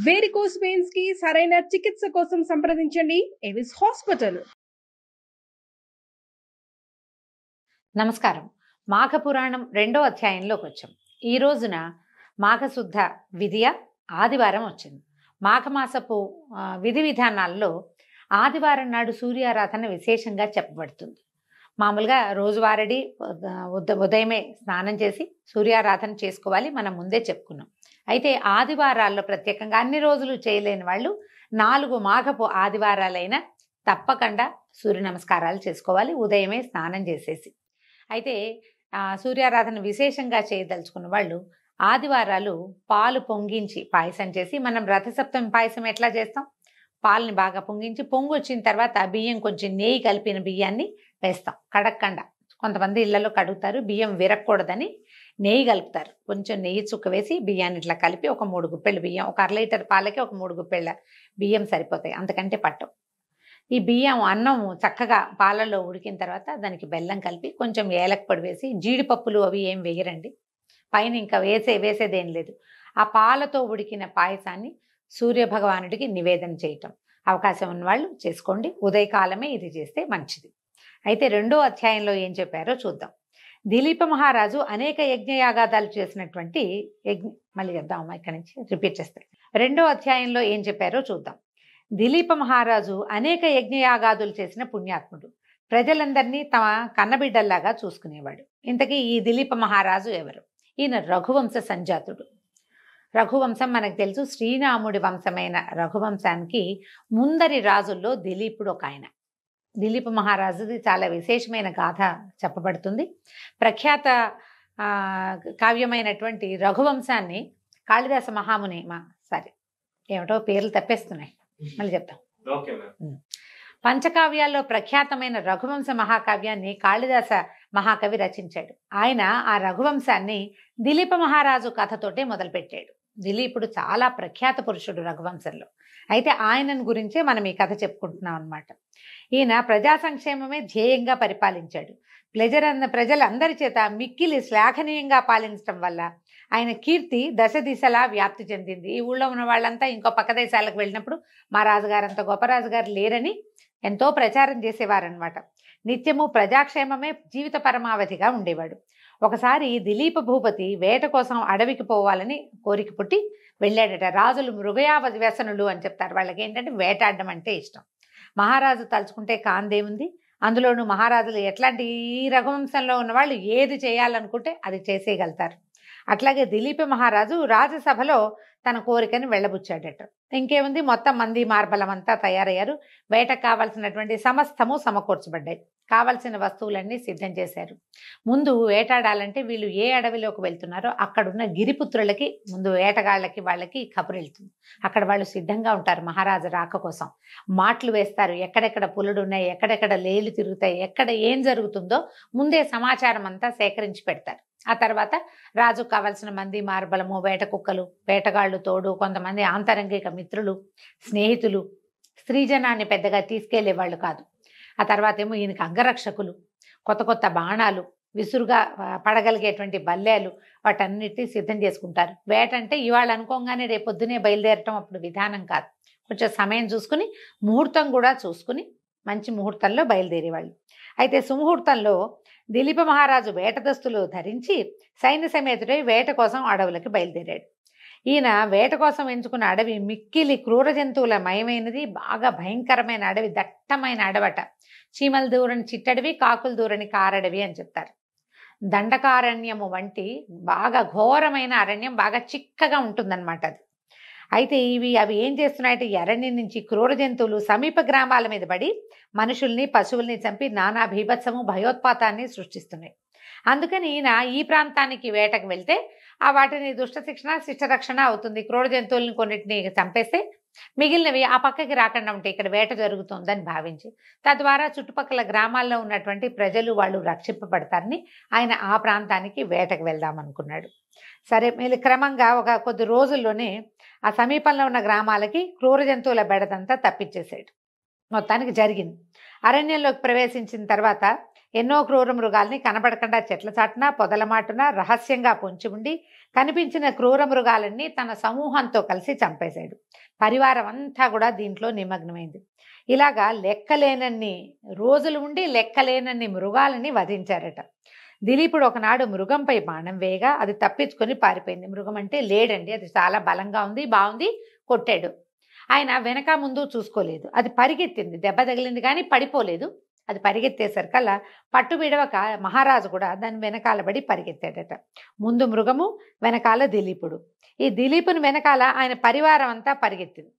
Varicose veins కి సరైన చికిత్స కోసం సంప్రదించండి ఎవిస్ హాస్పిటల్. నమస్కారం. మాఘపురాణం 2వ అధ్యాయంలోకి వచ్చాం. ఈ రోజున మాఘశుద్ధ విధియ ఆదివారం వచ్చింది. మాఘమాసపు విధి విధానాల్లో ఆదివారం నాడు సూర్యారాధన విశేషంగా చెప్పబడుతుంది. మామూలుగా రోజువారీ ఉదయమే స్నానం చేసి సూర్యారాధన చేసుకోవాలి, మనం ముందే చెప్పుకున్నాం. అయితే ఆదివారాల్లో ప్రత్యేకంగా అన్ని రోజులు చేయలేని వాళ్ళు 4 మాఘపు ఆదివారాలైనా తప్పకుండా సూర్య నమస్కారాలు చేసుకోవాలి ఉదయమే స్నానం చేసేసి. అయితే సూర్యారాధన విశేషంగా చేయదలుచుకున్న వాళ్ళు ఆదివారాలు పాలు పొంగించి పాయసం చేసి, మనం రథసప్తమి పాయసం ఎట్లా చేస్తాం, పాలని బాగా పొంగించి పొంగు వచ్చిన తర్వాత బియ్యం కొంచెం నెయ్యి కలిపిన బియ్యాన్ని వేస్తాం. కడక్కండా కొంతమంది ఇళ్లలో కడుగుతారు, బియ్యం విరగకూడదని నెయ్యి కలుపుతారు. కొంచెం నెయ్యి చుక్క వేసి బియ్యాన్ని ఇట్లా కలిపి ఒక 3 గుప్పెళ్ళ బియ్యం, ఒక 1/2 లీటర్ పాలకి ఒక 3 గుప్పెళ్ళ బియ్యం సరిపోతాయి, అంతకంటే పట్టవు. ఈ బియ్యం అన్నం చక్కగా పాలలో ఉడికిన తర్వాత దానికి బెల్లం కలిపి కొంచెం ఏలక పొడి వేసి, జీడిపప్పులు అవి ఏం వేయరండి, పైన ఇంకా వేసేదేం లేదు. ఆ పాలతో ఉడికిన పాయసాన్ని సూర్య భగవానుడికి నివేదన చేయటం అవకాశం ఉన్న వాళ్ళు చేసుకోండి. ఉదయకాలమే ఇది చేస్తే మంచిది. అయితే 2వ అధ్యాయంలో ఏం చెప్పారో చూద్దాం. దిలీప మహారాజు అనేక యజ్ఞయాగాదాలు చేసినటువంటి మళ్ళీ చెప్దామా, ఇక్కడి నుంచి రిపీట్ చేస్తే 2వ అధ్యాయంలో ఏం చెప్పారో చూద్దాం. దిలీప మహారాజు అనేక యజ్ఞయాగాదులు చేసిన పుణ్యాత్ముడు, ప్రజలందరినీ తమ కన్నబిడ్డల్లాగా చూసుకునేవాడు. ఇంతకీ ఈ దిలీప మహారాజు ఎవరు? ఈయన రఘువంశ సంజాతుడు. రఘువంశం మనకు తెలుసు, శ్రీరాముడి వంశమైన రఘువంశానికి ముందరి రాజుల్లో దిలీపుడు ఒక ఆయన. దిలీప మహారాజుది చాలా విశేషమైన గాథ చెప్పబడుతుంది. ప్రఖ్యాత కావ్యమైనటువంటి రఘువంశాన్ని కాళిదాస మహాముని ఏమిటో పేర్లు తప్పేస్తున్నాయి, మళ్ళీ చెప్తాం. పంచకావ్యాల్లో ప్రఖ్యాతమైన రఘువంశ మహాకావ్యాన్ని కాళిదాస మహాకవి రచించాడు. ఆయన ఆ రఘువంశాన్ని దిలీప మహారాజు కథతోటే మొదలుపెట్టాడు. దిలీపుడు చాలా ప్రఖ్యాత పురుషుడు రఘువంశంలో. అయితే ఆయనను గురించే మనం ఈ కథ చెప్పుకుంటున్నాం అన్నమాట. ఈయన ప్రజా సంక్షేమమే ధ్యేయంగా పరిపాలించాడు. ప్రజలందరి చేత మిక్కిలి శ్లాఘనీయంగా పాలించడం వల్ల ఆయన కీర్తి దశ దిశలా వ్యాప్తి చెందింది. ఈ ఊళ్ళో ఉన్న వాళ్ళంతా ఇంకో పక్క దేశాలకు వెళ్ళినప్పుడు మా రాజుగారు అంత గొప్ప రాజుగారు లేరని ఎంతో ప్రచారం చేసేవారనమాట. నిత్యము ప్రజాక్షేమమే జీవిత పరమావధిగా ఉండేవాడు. ఒకసారి దిలీప భూపతి వేట కోసం అడవికి పోవాలని కోరిక పుట్టి వెళ్ళాడట. రాజులు మృగయావ వ్యసనులు అని చెప్తారు, వాళ్ళకి ఏంటంటే వేటాడడం అంటే ఇష్టం. మహారాజు తలుచుకుంటే కాందేముంది, అందులోనూ మహారాజులు ఎట్లాంటి ఈ రఘువంశంలో ఉన్న వాళ్ళు ఏది చేయాలనుకుంటే అది చేసేయగలుగుతారు. అట్లాగే దిలీప మహారాజు రాజసభలో తన కోరికని వెళ్ళబుచ్చాడట. ఇంకేముంది, మొత్తం మంది మార్బలం అంతా తయారయ్యారు. వేటకు కావాల్సినటువంటి సమస్తము సమకూర్చబడ్డాయి. కావలసిన వస్తువులన్నీ సిద్ధం చేశారు. ముందు వేటాడాలంటే వీళ్ళు ఏ అడవిలోకి వెళ్తున్నారో అక్కడున్న గిరిపుత్రులకి, ముందు వేటగాళ్ళకి వాళ్ళకి కబురు వెళ్తుంది. అక్కడ వాళ్ళు సిద్ధంగా ఉంటారు మహారాజు రాక కోసం. మాటలు వేస్తారు, ఎక్కడెక్కడ పులుడు ఉన్నాయి, ఎక్కడెక్కడ లేలు తిరుగుతాయి, ఎక్కడ ఏం జరుగుతుందో ముందే సమాచారం అంతా సేకరించి పెడతారు. ఆ తర్వాత రాజుకు కావలసిన మంది మార్బలము, వేట కుక్కలు, వేటగాళ్ళు తోడు, కొంతమంది ఆంతరంగిక మిత్రులు, స్నేహితులు, స్త్రీజనాన్ని పెద్దగా తీసుకెళ్లేవాళ్ళు కాదు. ఆ తర్వాత ఏమో ఈయనకి అంగరక్షకులు, కొత్త కొత్త బాణాలు, విసురుగా పడగలిగేటువంటి బల్లేలు, వాటన్నిటినీ సిద్ధం చేసుకుంటారు. వేట అంటే ఇవాళ అనుకోగానే రేపొద్దునే బయలుదేరటం అప్పుడు విధానం కాదు. కొంచెం సమయం చూసుకుని, ముహూర్తం కూడా చూసుకుని మంచి ముహూర్తంలో బయలుదేరేవాళ్ళు. అయితే సుముహూర్తంలో దిలీప మహారాజు వేట దుస్తులు ధరించి సైన్య సమేతుడై వేట కోసం అడవులకి బయలుదేరాడు. ఈయన వేట కోసం ఎంచుకున్న అడవి మిక్కిలి క్రూర జంతువుల మయమైనది, బాగా భయంకరమైన అడవి, దట్టమైన అడవట. చీమలు దూరని చిట్టడవి, కాకులు దూరని కారడవి అని చెప్తారు. దండకారణ్యము వంటి బాగా ఘోరమైన అరణ్యం, బాగా చిక్కగా ఉంటుందన్నమాట అది. అయితే అవి ఏం చేస్తున్నాయంటే, ఈ అరణ్యం నుంచి క్రూర జంతువులు సమీప గ్రామాల మీద పడి మనుషుల్ని, పశువుల్ని చంపి నానా భీభత్సము, భయోత్పాతాన్ని సృష్టిస్తున్నాయి. అందుకని ఈయన ఈ ప్రాంతానికి వేటకు వెళ్తే వాటిని దుష్ట శిక్షణ, శిష్ట రక్షణ అవుతుంది. క్రూర జంతువులను కొన్నిటిని చంపేస్తే మిగిలినవి ఆ పక్కకి రాకుండా ఉంటాయి, ఇక్కడ వేట జరుగుతుందని భావించి, తద్వారా చుట్టుపక్కల గ్రామాల్లో ఉన్నటువంటి ప్రజలు వాళ్ళు రక్షింపబడతారని ఆయన ఆ ప్రాంతానికి వేటకు వెళ్దాం అనుకున్నాడు. సరే, మళ్ళీ క్రమంగా ఒక కొద్ది రోజుల్లోనే ఆ సమీపంలో ఉన్న గ్రామాలకి క్రూర జంతువుల బెడదంతా తప్పించేశాడు. మొత్తానికి జరిగింది. అరణ్యంలోకి ప్రవేశించిన తర్వాత ఎన్నో క్రూర మృగాల్ని కనబడకుండా చెట్ల చాటున పొదల మాటున రహస్యంగా పొంచి ఉండి కనిపించిన క్రూర మృగాలన్నీ తన సమూహంతో కలిసి చంపేశాడు. పరివారం అంతా కూడా దీంట్లో నిమగ్నమైంది. ఇలాగా లెక్కలేనన్ని రోజులు ఉండి లెక్కలేనన్ని మృగాలని వధించారట. దిలీపుడు ఒకనాడు మృగంపై బాణం వేయగా అది తప్పించుకొని పారిపోయింది. మృగం అంటే లేడండి, అది చాలా బలంగా ఉంది, బాగుంది, కొట్టాడు. ఆయన వెనక ముందు చూసుకోలేదు, అది పరిగెత్తింది, దెబ్బ తగిలింది కానీ పడిపోలేదు. అది పరిగెత్తేసరికల్లా పట్టు విడవక మహారాజు కూడా దాని వెనకాల పడి పరిగెత్తాడట. ముందు మృగము, వెనకాల దిలీపుడు. ఈ దిలీపుని వెనకాల ఆయన పరివారం అంతా పరిగెత్తింది.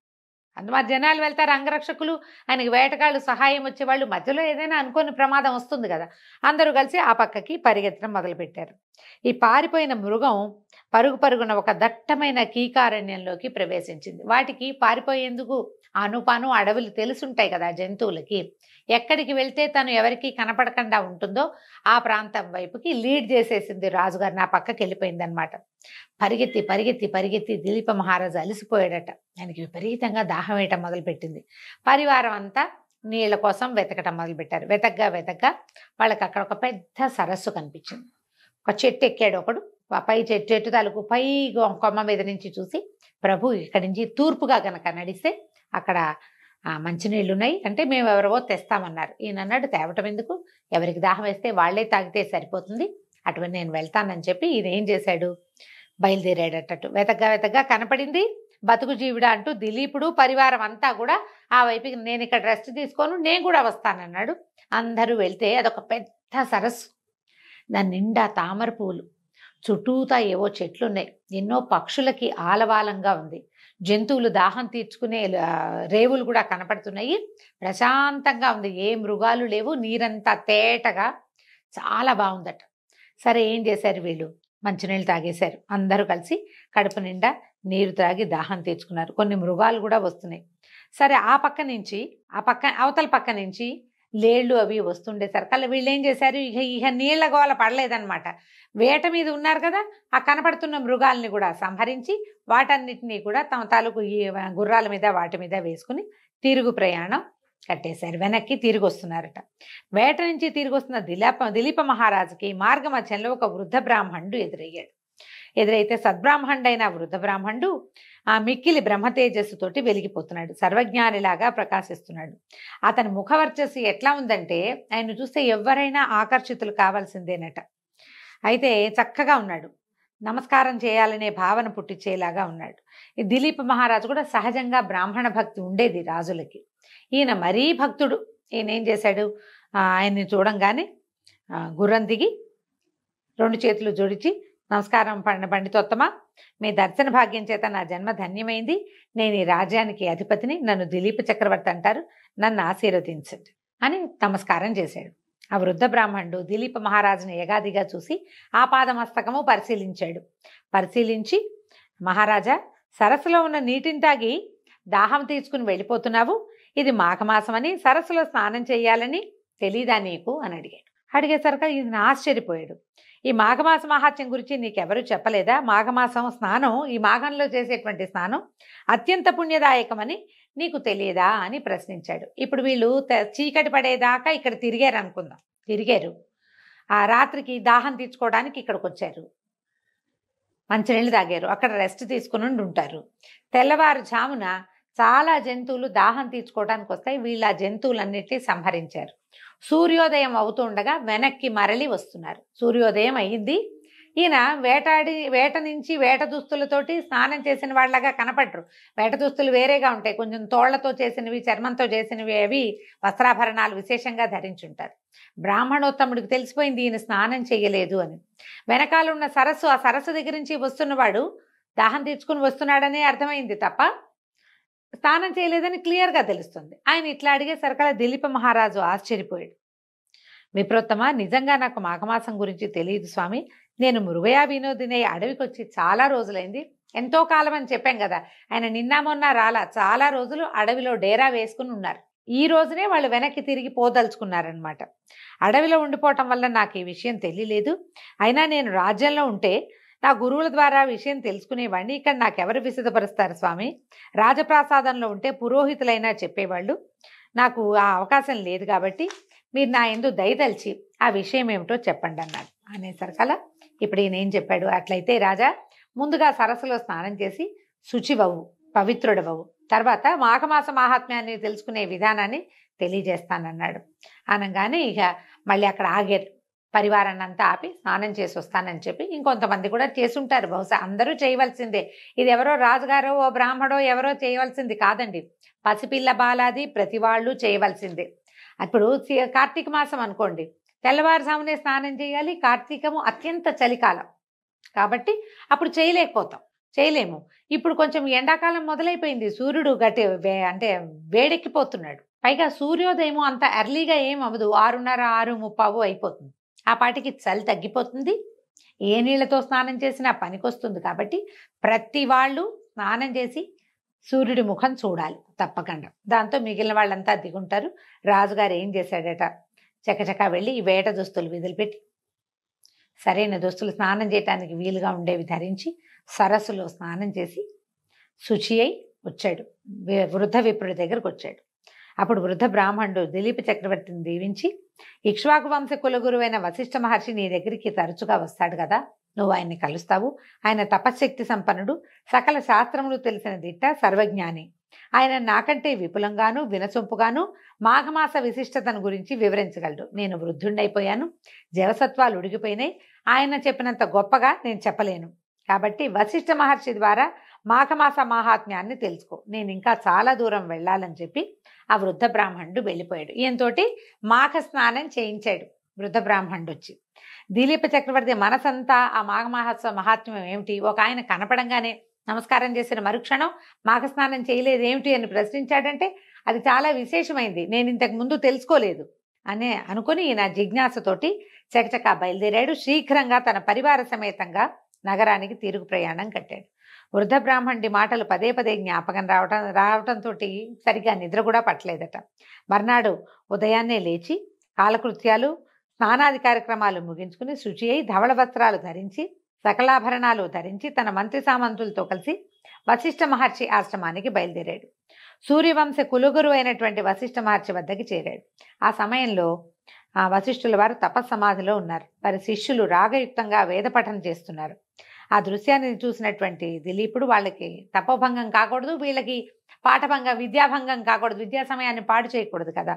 అందుమారి జనాలు వెళ్తారు, అంగరక్షకులు, ఆయనకి వేటగాళ్ళు సహాయం వచ్చేవాళ్ళు, మధ్యలో ఏదైనా అనుకోని ప్రమాదం వస్తుంది కదా, అందరూ కలిసి ఆ పక్కకి పరిగెత్తడం మొదలుపెట్టారు. ఈ పారిపోయిన మృగం పరుగు పరుగున ఒక దట్టమైన కీకారణ్యంలోకి ప్రవేశించింది. వాటికి పారిపోయేందుకు ఆనుపాను అడవులు తెలుసుంటాయి కదా జంతువులకి. ఎక్కడికి వెళ్తే తను ఎవరికి కనపడకుండా ఉంటుందో ఆ ప్రాంతం వైపుకి లీడ్ చేసేసింది రాజుగారు, నా పక్కకి వెళ్ళిపోయింది అనమాట. పరిగెత్తి పరిగెత్తి పరిగెత్తి దిలీప మహారాజు అలసిపోయాడట. ఆయనకి విపరీతంగా దాహం వేయటం మొదలుపెట్టింది. పరివారం అంతా నీళ్ల కోసం వెతకటం మొదలుపెట్టారు. వెతగ్గా వాళ్ళకి అక్కడ ఒక పెద్ద సరస్సు కనిపించింది. ఒక చెట్టు ఎక్కాడు ఒకడు, పై చెట్టు తాలూకు పై కొమ్మ మీద నుంచి చూసి, ప్రభు ఇక్కడి నుంచి తూర్పుగా గనక నడిస్తే అక్కడ మంచినీళ్ళు ఉన్నాయి అంటే మేము ఎవరో తెస్తామన్నారు. ఈయన అన్నాడు, తేవటం ఎందుకు, ఎవరికి దాహం వేస్తే వాళ్లే తాగితే సరిపోతుంది, అటువంటి నేను వెళ్తానని చెప్పి ఈయన ఏం చేశాడు, బయలుదేరాడటట్టు. వెతగ్గా కనపడింది. బతుకు జీవుడా అంటూ దిలీపుడు పరివారం అంతా కూడా ఆ వైపుకి, నేను ఇక్కడ రెస్ట్ తీసుకోను, నేను కూడా వస్తానన్నాడు. అందరూ వెళ్తే అదొక పెద్ద సరస్సు, దాని నిండా తామర పువ్వులు, చుట్టూతా ఏవో చెట్లున్నాయి, ఎన్నో పక్షులకి ఆలవాలంగా ఉంది, జంతువులు దాహం తీర్చుకునే రేవులు కూడా కనపడుతున్నాయి, ప్రశాంతంగా ఉంది, ఏ మృగాలు లేవు, నీరంతా తేటగా చాలా బాగుందట. సరే ఏం చేశారు వీళ్ళు, మంచినీళ్ళు తాగేశారు. అందరూ కలిసి కడుపు నిండా నీరు త్రాగి దాహం తీర్చుకున్నారు. కొన్ని మృగాలు కూడా వస్తున్నాయి. సరే ఆ పక్క నుంచి అవతల పక్క నుంచి లేళ్ళు అవి వస్తుండేసరికల్లా వీళ్ళు ఏం చేశారు, ఇక నీళ్ల గోల పడలేదన్నమాట. వేట మీద ఉన్నారు కదా, ఆ కనపడుతున్న మృగాల్ని కూడా సంహరించి వాటన్నిటినీ కూడా తమ తాలూకు ఈ గుర్రాల మీద వాటి మీద వేసుకుని తిరుగు ప్రయాణం కట్టేశారు. వెనక్కి తిరిగి వస్తున్నారట. వేట నుంచి తిరిగి వస్తున్న దిలీప మహారాజుకి మార్గ మధ్యంలో ఒక వృద్ధ బ్రాహ్మణుడు ఎదురయ్యాడు. ఎదురైతే సద్బ్రాహ్మణుడైన వృద్ధ బ్రాహ్మణుడు ఆ మిక్కిలి బ్రహ్మతేజస్సుతోటి వెలిగిపోతున్నాడు, సర్వజ్ఞానిలాగా ప్రకాశిస్తున్నాడు. అతని ముఖవర్చస్సు ఎట్లా ఉందంటే ఆయన చూస్తే ఎవరైనా ఆకర్షితులు కావాల్సిందేనట. అయితే చక్కగా ఉన్నాడు, నమస్కారం చేయాలనే భావన పుట్టించేలాగా ఉన్నాడు. ఈ దిలీప మహారాజు కూడా సహజంగా బ్రాహ్మణ భక్తి ఉండేది రాజులకి. ఈయన మరీ భక్తుడు. ఈయన ఏం చేశాడు, ఆయన్ని చూడంగానే గుర్రం దిగి 2 చేతులు జోడించి, నమస్కారం పండితోత్తమా, మీ దర్శన భాగ్యం చేత నా జన్మ ధన్యమైంది, నేను ఈ రాజ్యానికి అధిపతిని, నన్ను దిలీప చక్రవర్తి అంటారు, నన్ను ఆశీర్వదించండి అని నమస్కారం చేశాడు. ఆ వృద్ధ బ్రాహ్మణుడు దిలీప మహారాజుని ఎగాదిగా చూసి ఆపాదమస్తకము పరిశీలించి, మహారాజా, సరస్సులో ఉన్న నీటిని తాగి దాహం తీర్చుకుని వెళ్ళిపోతున్నావు, ఇది మాఘమాసమని సరస్సులో స్నానం చేయాలని తెలీదా నీకు అని అడిగాడు. అడిగేసరికి ఇది ఆశ్చర్యపోయాడు. ఈ మాఘమాస మహాత్యం గురించి నీకెవరు చెప్పలేదా, మాఘమాసం స్నానం, ఈ మాఘంలో చేసేటువంటి స్నానం అత్యంత పుణ్యదాయకమని నీకు తెలియదా అని ప్రశ్నించాడు. ఇప్పుడు వీళ్ళు చీకటి పడేదాకా ఇక్కడ తిరిగారు అనుకుందాం. తిరిగారు, ఆ రాత్రికి దాహం తీర్చుకోవడానికి ఇక్కడికి వచ్చారు, మంచినీళ్ళు తాగారు, అక్కడ రెస్ట్ తీసుకుని ఉంటారు. తెల్లవారుజామున చాలా జంతువులు దాహం తీర్చుకోవడానికి వస్తాయి, వీళ్ళు ఆ జంతువులన్నిటినీ సంహరించారు. సూర్యోదయం అవుతుండగా వెనక్కి మరలి వస్తున్నారు. సూర్యోదయం అయ్యింది. ఈయన వేట నుంచి వేట దుస్తులతోటి స్నానం చేసిన వాళ్ళగా కనపడరు. వేట దుస్తులు వేరేగా ఉంటాయి, కొంచెం తోళ్లతో చేసినవి, చర్మంతో చేసినవి, అవి వస్త్రాభరణాలు విశేషంగా ధరించుంటారు. బ్రాహ్మణోత్తముడికి తెలిసిపోయింది ఈయన స్నానం చేయలేదు అని. వెనకాల ఉన్న సరస్సు, ఆ సరస్సు దగ్గర నుంచి వస్తున్నవాడు దాహం తీర్చుకుని వస్తున్నాడనే అర్థమైంది తప్ప స్నానం చేయలేదని క్లియర్గా తెలుస్తుంది. ఆయన ఇట్లా అడిగేసరికల్లా దిలీప మహారాజు ఆశ్చర్యపోయాడు. విప్రోత్తమ, నిజంగా నాకు మాఘమాసం గురించి తెలియదు స్వామి, నేను మృగయా వినోదిని అడవికి వచ్చి చాలా రోజులైంది, ఎంతో కాలం అని చెప్పాం కదా, ఆయన నిన్న మొన్న రాలా, చాలా రోజులు అడవిలో డేరా వేసుకుని ఉన్నారు. ఈ రోజునే వాళ్ళు వెనక్కి తిరిగి పోదలుచుకున్నారనమాట. అడవిలో ఉండిపోవటం వల్ల నాకు ఈ విషయం తెలియలేదు. అయినా నేను రాజ్యంలో ఉంటే నా గురువుల ద్వారా విషయం తెలుసుకునేవాడిని, ఇక్కడ నాకెవరు విశదపరుస్తారు స్వామి, రాజప్రాసాదంలో ఉంటే పురోహితులైనా చెప్పేవాళ్ళు, నాకు ఆ అవకాశం లేదు కాబట్టి మీరు నా యందు దయతలిచి ఆ విషయం ఏమిటో చెప్పండి అన్నాడు. అనేసరికలా ఇప్పుడు ఈయన ఏం చెప్పాడు, అట్లయితే రాజా ముందుగా సరస్సులో స్నానం చేసి శుచివవు, పవిత్రుడవవు, తర్వాత మాఘమాస మాహాత్మ్యాన్ని తెలుసుకునే విధానాన్ని తెలియజేస్తానన్నాడు. అనగానే ఇక మళ్ళీ అక్కడ ఆగారు. పరివారాన్ని అంతా ఆపి స్నానం చేసి వస్తానని చెప్పి ఇంకొంతమంది కూడా చేసుంటారు, బహుశా అందరూ చేయవలసిందే. ఇది ఎవరో రాజుగారో ఓ బ్రాహ్మడో ఎవరో చేయవలసింది కాదండి, పసిపిల్ల బాలాది ప్రతి వాళ్ళు చేయవలసిందే. ఇప్పుడు కార్తీక మాసం అనుకోండి, తెల్లవారుజామునే స్నానం చేయాలి. కార్తీకము అత్యంత చలికాలం కాబట్టి అప్పుడు చేయలేము. ఇప్పుడు కొంచెం ఎండాకాలం మొదలైపోయింది, సూర్యుడు అంటే వేడెక్కిపోతున్నాడు. పైగా సూర్యోదయం అంత ఎర్లీగా ఏం అవ్వదు, 6:30 6:30 అయిపోతుంది. ఆ పాటికి చలి తగ్గిపోతుంది, ఏ నీళ్లతో స్నానం చేసినా పనికొస్తుంది. కాబట్టి ప్రతి వాళ్ళు స్నానం చేసి సూర్యుడి ముఖం చూడాలి తప్పకుండా. దాంతో మిగిలిన వాళ్ళంతా దిగుంటారు. రాజుగారు ఏం చేశాడట, చకచకా వెళ్ళి ఈ వేట దుస్తులు విదిలిపెట్టి సరైన దుస్తులు స్నానం చేయటానికి వీలుగా ఉండేవి ధరించి సరస్సులో స్నానం చేసి శుచి అయి వచ్చాడు. వృద్ధ విప్రుడి దగ్గరకు వచ్చాడు. అప్పుడు వృద్ధ బ్రాహ్మణుడు దిలీప చక్రవర్తిని దీవించి, ఇక్ష్వాకు వంశ కులగురువైన వశిష్ఠ మహర్షి నీ దగ్గరికి తరచుగా వస్తాడు కదా, నువ్వు ఆయన్ని కలుస్తావు. ఆయన తపశ్శక్తి సంపన్నుడు, సకల శాస్త్రములు తెలిసిన దిట్ట, సర్వజ్ఞాని. ఆయన నాకంటే విపులంగాను వినసొంపుగాను మాఘమాస విశిష్టతను గురించి వివరించగలడు. నేను వృద్ధుండైపోయాను, జవసత్వాలు ఉడిగిపోయినాయి, ఆయన చెప్పినంత గొప్పగా నేను చెప్పలేను. కాబట్టి వశిష్ఠ మహర్షి ద్వారా మాఘమాస మహాత్మ్యాన్ని తెలుసుకో, నేను ఇంకా చాలా దూరం వెళ్ళాలని చెప్పి ఆ వృద్ధ బ్రాహ్మణుడు వెళ్ళిపోయాడు. ఈయనతోటి మాఘ స్నానం చేయించాడు వృద్ధ బ్రాహ్మణుడు వచ్చి. దిలీప చక్రవర్తి మనసంతా ఆ మాఘమాస మహాత్మ్యం ఏమిటి, ఒక ఆయన కనపడంగానే నమస్కారం చేసిన మరుక్షణం మాఘస్నానం చేయలేదు ఏమిటి అని ప్రశ్నించాడంటే అది చాలా విశేషమైంది, నేను ఇంతకు ముందు తెలుసుకోలేదు అనే అనుకుని ఈయన జిజ్ఞాసతోటి చకచకా బయలుదేరాడు. శీఘ్రంగా తన పరివార సమేతంగా నగరానికి తిరుగు ప్రయాణం కట్టాడు. వృద్ధ బ్రాహ్మణుడి మాటలు పదే పదే జ్ఞాపకం రావటంతో సరిగా నిద్ర కూడా పట్టలేదట. మర్నాడు ఉదయాన్నే లేచి కాలకృత్యాలు స్నానాది కార్యక్రమాలు ముగించుకుని శుచి అయి ధవళ వస్త్రాలు ధరించి సకలాభరణాలు ధరించి తన మంత్రి సామంతులతో కలిసి వశిష్ఠ మహర్షి ఆశ్రమానికి బయలుదేరాడు. సూర్యవంశ కులుగురు అయినటువంటి వశిష్ఠ మహర్షి వద్దకి చేరాడు. ఆ సమయంలో ఆ వశిష్ఠుల వారు తపస్సమాధిలో ఉన్నారు. వారి శిష్యులు రాగయుక్తంగా వేద పఠనం చేస్తున్నారు. ఆ దృశ్యాన్ని చూసినటువంటి దిలీపుడు వాళ్ళకి తపోభంగం కాకూడదు, వీళ్ళకి పాఠభంగం విద్యాభంగం కాకూడదు, విద్యా సమయాన్ని పాడు చేయకూడదు కదా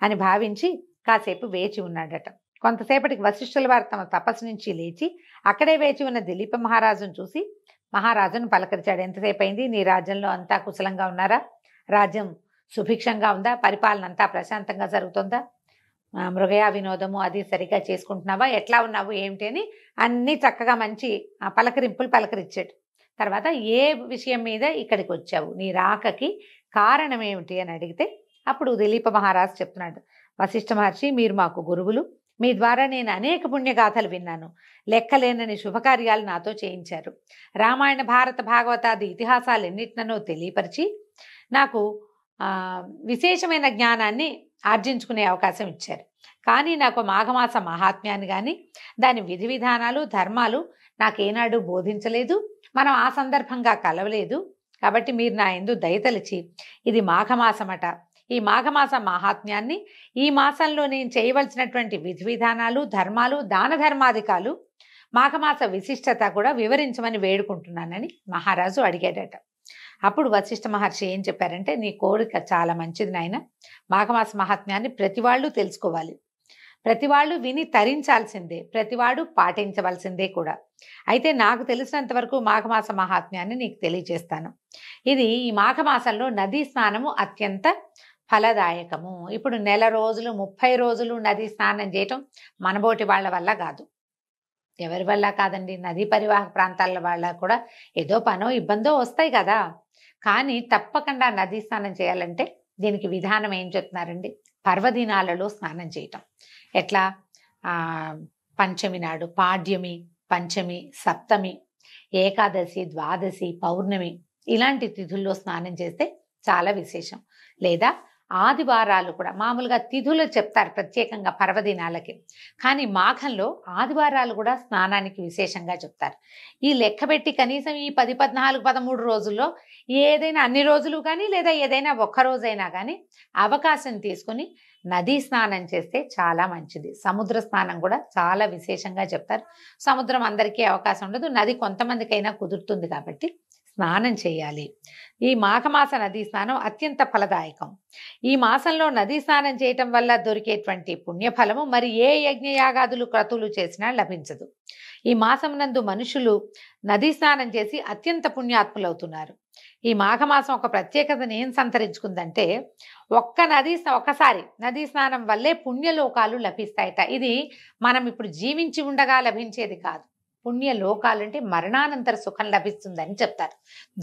అని భావించి కాసేపు వేచి ఉన్నాడట. కొంతసేపటికి వశిష్ఠుల వారు తమ తపస్సు నుంచి లేచి అక్కడే వేచి ఉన్న దిలీప మహారాజును చూసి మహారాజును పలకరించాడు. ఎంతసేపు అయింది, నీ రాజ్యంలో అంతా కుశలంగా ఉన్నారా, రాజ్యం సుభిక్షంగా ఉందా, పరిపాలన అంతా ప్రశాంతంగా జరుగుతుందా, మృగయా వినోదము అది సరిగా చేసుకుంటున్నావా, ఎట్లా ఉన్నావు ఏమిటి అని అన్నీ చక్కగా మంచి పలకరింపులు పలకరించాడు. తర్వాత ఏ విషయం మీద ఇక్కడికి వచ్చావు, నీ రాకకి కారణం ఏమిటి అని అడిగితే అప్పుడు దిలీప మహారాజు చెప్తున్నాడు, వశిష్ఠ మహర్షి మీరు మాకు గురువులు, మీ ద్వారా నేను అనేక పుణ్యగాథలు విన్నాను, లెక్కలేనని శుభకార్యాలు నాతో చేయించారు, రామాయణ భారత భాగవతాది ఇతిహాసాలు ఎన్నిటినో తెలియపరిచి నాకు విశేషమైన జ్ఞానాన్ని ఆర్జించుకునే అవకాశం ఇచ్చారు. కానీ నాకు మాఘమాస మహాత్మ్యాన్ని కానీ దాని విధి విధానాలు ధర్మాలు నాకేనాడు బోధించలేదు, మనం ఆ సందర్భంగా కలవలేదు. కాబట్టి మీరు నా యందు దయతలిచి ఇది మాఘమాసమట, ఈ మాఘమాస మహాత్మ్యాన్ని, ఈ మాసంలో నేను చేయవలసినటువంటి విధి విధానాలు ధర్మాలు దాన ధర్మాధికాలు మాఘమాస విశిష్టత కూడా వివరించమని వేడుకుంటున్నానని మహారాజు అడిగాడట. అప్పుడు వశిష్ఠ మహర్షి ఏం చెప్పారంటే, నీ కోరిక చాలా మంచిది నాయన, మాఘమాస మహాత్మ్యాన్ని ప్రతి వాళ్ళు తెలుసుకోవాలి, ప్రతి వాళ్ళు విని తరించాల్సిందే, ప్రతివాడు పాటించవలసిందే కూడా. అయితే నాకు తెలిసినంత వరకు మాఘమాస మహాత్మ్యాన్ని నీకు తెలియజేస్తాను. ఇది ఈ మాఘమాసంలో నదీ స్నానము అత్యంత ఫలదాయకము. ఇప్పుడు నెల రోజులు 30 రోజులు నదీ స్నానం చేయటం మనబోటి వాళ్ళ వల్ల కాదు, ఎవరి వల్ల కాదండి, నదీ పరివాహక ప్రాంతాల వాళ్ళ కూడా ఏదో పనో ఇబ్బందో వస్తాయి కదా. కానీ తప్పకుండా నదీ స్నానం చేయాలంటే దీనికి విధానం ఏం చెప్తున్నారండి, పర్వదినాలలో స్నానం చేయటం. ఎట్లా, పంచమి నాడు, పాడ్యమి, పంచమి, సప్తమి, ఏకాదశి, ద్వాదశి, పౌర్ణమి ఇలాంటి తిథుల్లో స్నానం చేస్తే చాలా విశేషం. లేదా ఆదివారాలు కూడా మామూలుగా తిథులు చెప్తారు ప్రత్యేకంగా పర్వదినాలకి, కానీ మాఘంలో ఆదివారాలు కూడా స్నానానికి విశేషంగా చెప్తారు. ఈ లెక్కబెట్టి కనీసం ఈ 10, 14, 13 రోజుల్లో ఏదైనా అన్ని రోజులు కానీ లేదా ఏదైనా ఒక్క రోజైనా కానీ అవకాశం తీసుకుని నదీ స్నానం చేస్తే చాలా మంచిది. సముద్ర స్నానం కూడా చాలా విశేషంగా చెప్తారు. సముద్రం అందరికీ అవకాశం ఉండదు, నది కొంతమందికైనా కుదురుతుంది కాబట్టి స్నానం చేయాలి. ఈ మాఘమాస నదీ స్నానం అత్యంత ఫలదాయకం. ఈ మాసంలో నదీ స్నానం చేయటం వల్ల దొరికేటువంటి పుణ్యఫలము మరి ఏ యజ్ఞయాగాదులు క్రతువులు చేసినా లభించదు. ఈ మాసం నందు మనుషులు నదీ స్నానం చేసి అత్యంత పుణ్యాత్ములవుతున్నారు. ఈ మాఘమాసం ఒక ప్రత్యేకతను ఏం సంతరించుకుందంటే ఒక్కసారి నదీ స్నానం వల్లే పుణ్యలోకాలు లభిస్తాయట. ఇది మనం ఇప్పుడు జీవించి ఉండగా లభించేది కాదు. పుణ్యలోకాలు అంటే మరణానంతర సుఖం లభిస్తుందని చెప్తారు.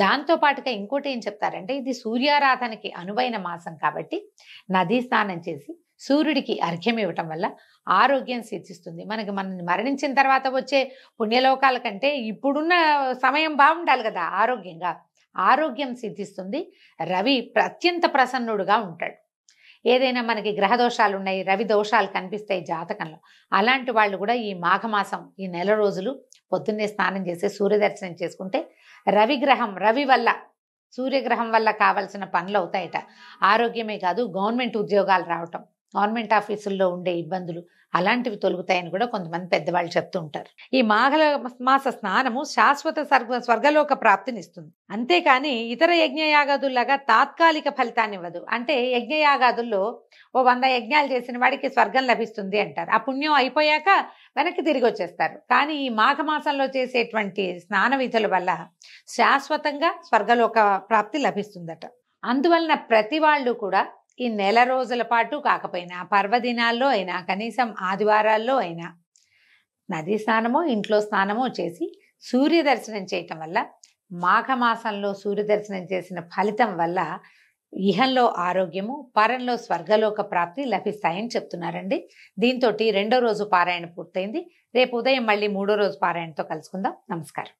దాంతో పాటుగా ఇంకోటి ఏం చెప్తారంటే ఇది సూర్యారాధనకి అనువైన మాసం కాబట్టి నదీ స్నానం చేసి సూర్యుడికి అర్ఘ్యం ఇవ్వటం వల్ల ఆరోగ్యం సిద్ధిస్తుంది. మనం మరణించిన తర్వాత వచ్చే పుణ్యలోకాల కంటే ఇప్పుడున్న సమయం బాగుండాలి కదా, ఆరోగ్యం సిద్ధిస్తుంది. రవి అత్యంత ప్రసన్నుడుగా ఉంటాడు. ఏదైనా మనకి గ్రహ దోషాలు ఉన్నాయి, రవి దోషాలు కనిపిస్తాయి జాతకంలో, అలాంటి వాళ్ళు కూడా ఈ మాఘమాసం ఈ నెల రోజులు పొద్దున్నే స్నానం చేసి సూర్యదర్శనం చేసుకుంటే రవి వల్ల సూర్యగ్రహం వల్ల కావలసిన పనులు అవుతాయట. ఆరోగ్యమే కాదు, గవర్నమెంట్ ఉద్యోగాలు రావటం, గవర్నమెంట్ ఆఫీసుల్లో ఉండే ఇబ్బందులు అలాంటివి తొలుగుతాయని కూడా కొంతమంది పెద్దవాళ్ళు చెప్తూ ఉంటారు. ఈ మాఘమాస స్నానము శాశ్వత స్వర్గలోక ప్రాప్తినిస్తుంది. అంతేకాని ఇతర యజ్ఞయాగాదుల్లాగా తాత్కాలిక ఫలితాన్ని ఇవ్వదు. అంటే యజ్ఞయాగాదుల్లో 100 యజ్ఞాలు చేసిన వాడికి స్వర్గం లభిస్తుంది అంటారు. ఆ పుణ్యం అయిపోయాక వెనక్కి తిరిగి వచ్చేస్తారు. కానీ ఈ మాఘమాసంలో చేసేటువంటి స్నాన విధుల వల్ల శాశ్వతంగా స్వర్గలోక ప్రాప్తి లభిస్తుందట. అందువలన ప్రతి వాళ్ళు కూడా ఈ నెల రోజుల పాటు కాకపోయినా పర్వదినాల్లో అయినా కనీసం ఆదివారాల్లో అయినా నదీ స్నానమో ఇంట్లో స్నానమో చేసి సూర్య దర్శనం చేయటం వల్ల మాఘమాసంలో సూర్య దర్శనం చేసిన ఫలితం వల్ల ఇహంలో ఆరోగ్యము, పరంలో స్వర్గలోక ప్రాప్తి లభిస్తాయని చెప్తున్నారండి. దీంతో 2వ రోజు పారాయణ పూర్తయింది. రేపు ఉదయం మళ్ళీ 3వ రోజు పారాయణతో కలుసుకుందాం. నమస్కారం.